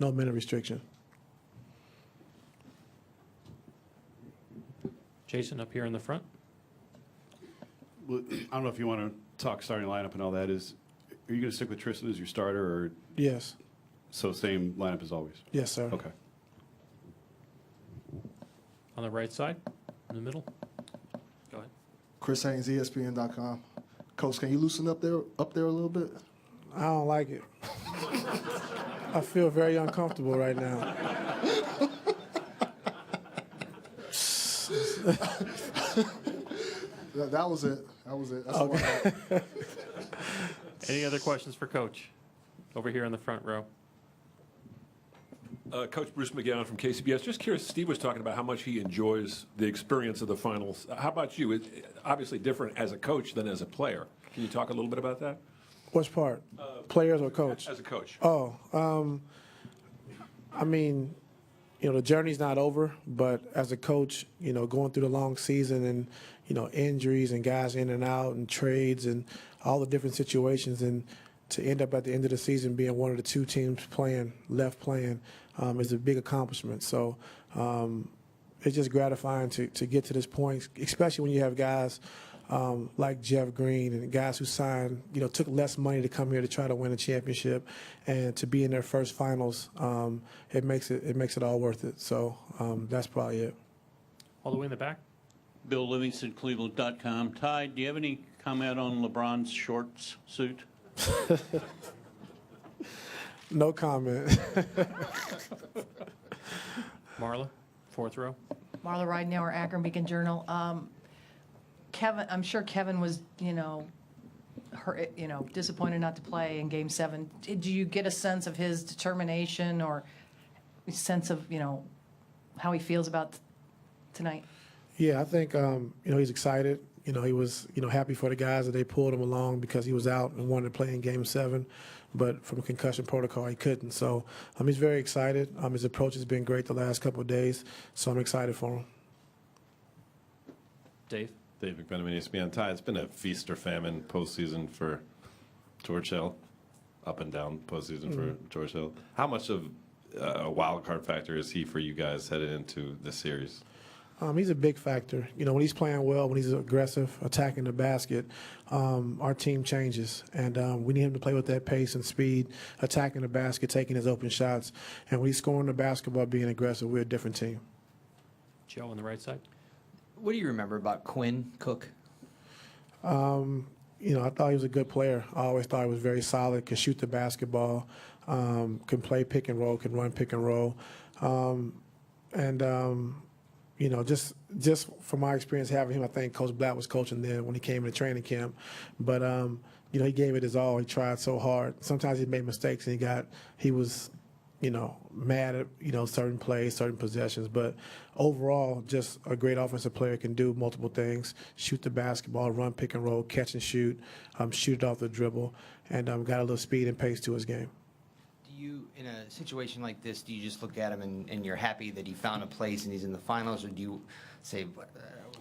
no minute restriction. Jason, up here in the front. Well, I don't know if you want to talk starting lineup and all that. Are you going to stick with Tristan as your starter, or Yes. so same lineup as always? Yes, sir. Okay. On the right side, in the middle. Go ahead. Chris Haynes, ESPN.com. Coach, can you loosen up there a little bit? I don't like it. I feel very uncomfortable right now. That was it. That's all I had. Any other questions for Coach? Over here in the front row. Coach Bruce McGowan from KCBS. Just curious, Steve was talking about how much he enjoys the experience of the finals. How about you? It's obviously different as a coach than as a player. Can you talk a little bit about that? Which part? Players or coach? As a coach. Oh, I mean, the journey's not over, but as a coach, going through the long season and, injuries and guys in and out and trades and all the different situations, and to end up at the end of the season being one of the two teams left playing, is a big accomplishment. So it's just gratifying to get to this point, especially when you have guys like Jeff Green and guys who signed, took less money to come here to try to win a championship, and to be in their first finals, it makes it all worth it. So that's probably it. All the way in the back. Bill Livingston, Cleveland.com. Ty, do you have any comment on LeBron's shorts suit? No comment. Marla, fourth row. Marla Ridenour, Akron Beacon Journal. Kevin, I'm sure Kevin was, disappointed not to play in Game 7. Did you get a sense of his determination or a sense of, how he feels about tonight? Yeah, I think he's excited. He was happy for the guys that they pulled him along because he was out and wanted to play in Game 7, but from a concussion protocol he couldn't. So he's very excited. His approach has been great the last couple of days, so I'm excited for him. Dave. Dave McBenjamin, ESPN. Ty, it's been a feast or famine postseason for George Hill, up and down postseason for George Hill. How much of a wild card factor is he for you guys headed into this series? He's a big factor. When he's playing well, when he's aggressive, attacking the basket, our team changes. And we need him to play with that pace and speed, attacking the basket, taking his open shots. And when he's scoring the basketball, being aggressive, we're a different team. Joe on the right side. What do you remember about Quinn Cook? I thought he was a good player. I always thought he was very solid, could shoot the basketball, can play pick and roll, can run pick and roll. Just from my experience having him, I think Coach Black was coaching then when he came into training camp. But, he gave it his all. He tried so hard. Sometimes he made mistakes and he was, mad at, certain plays, certain possessions. But overall, just a great offensive player, can do multiple things: shoot the basketball, run pick and roll, catch and shoot, shoot it off the dribble, and got a little speed and pace to his game. Do you, in a situation like this, do you just look at him and you're happy that he found a place and he's in the finals, or do you say,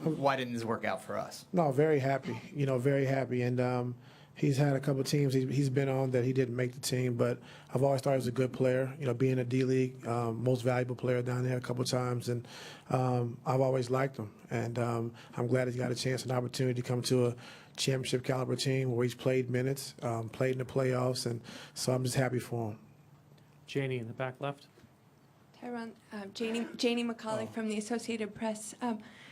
why didn't this work out for us? No, very happy, very happy. And he's had a couple of teams he's been on that he didn't make the team, but I've always thought he was a good player, being a D-League, most valuable player down there a couple of times. And I've always liked him. And I'm glad he's got a chance and opportunity to come to a championship caliber team where he's played minutes, played in the playoffs. And so I'm just happy for him. Janie in the back left. Tyronn, Janie McCauley from the Associated Press.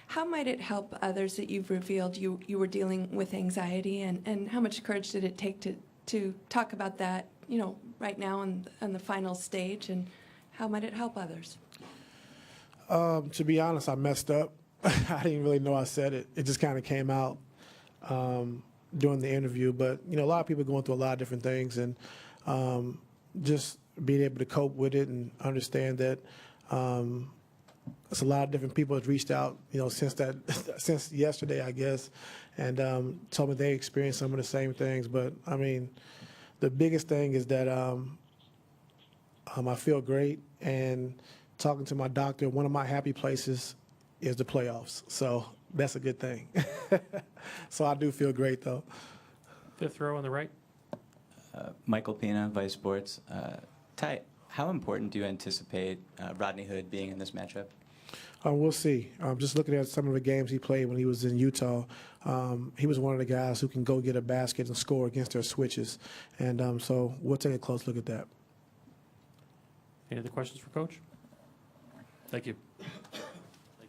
How might it help others that you've revealed you were dealing with anxiety, and how much courage did it take to talk about that, right now on the final stage, and how might it help others? To be honest, I messed up. I didn't really know I said it. It just kind of came out during the interview. But, a lot of people are going through a lot of different things, and just being able to cope with it and understand that there's a lot of different people that reached out, since yesterday, I guess, and told me they experienced some of the same things. But I mean, the biggest thing is that I feel great, and talking to my doctor, one of my happy places is the playoffs. So that's a good thing. So I do feel great, though. Fifth row on the right. Michael Pina, Vice Sports. Ty, How important do you anticipate Rodney Hood being in this matchup? We'll see. Just looking at some of the games he played when he was in Utah, he was one of the guys who can go get a basket and score against their switches. And so we'll take a close look at that. Any other questions for Coach? Thank you.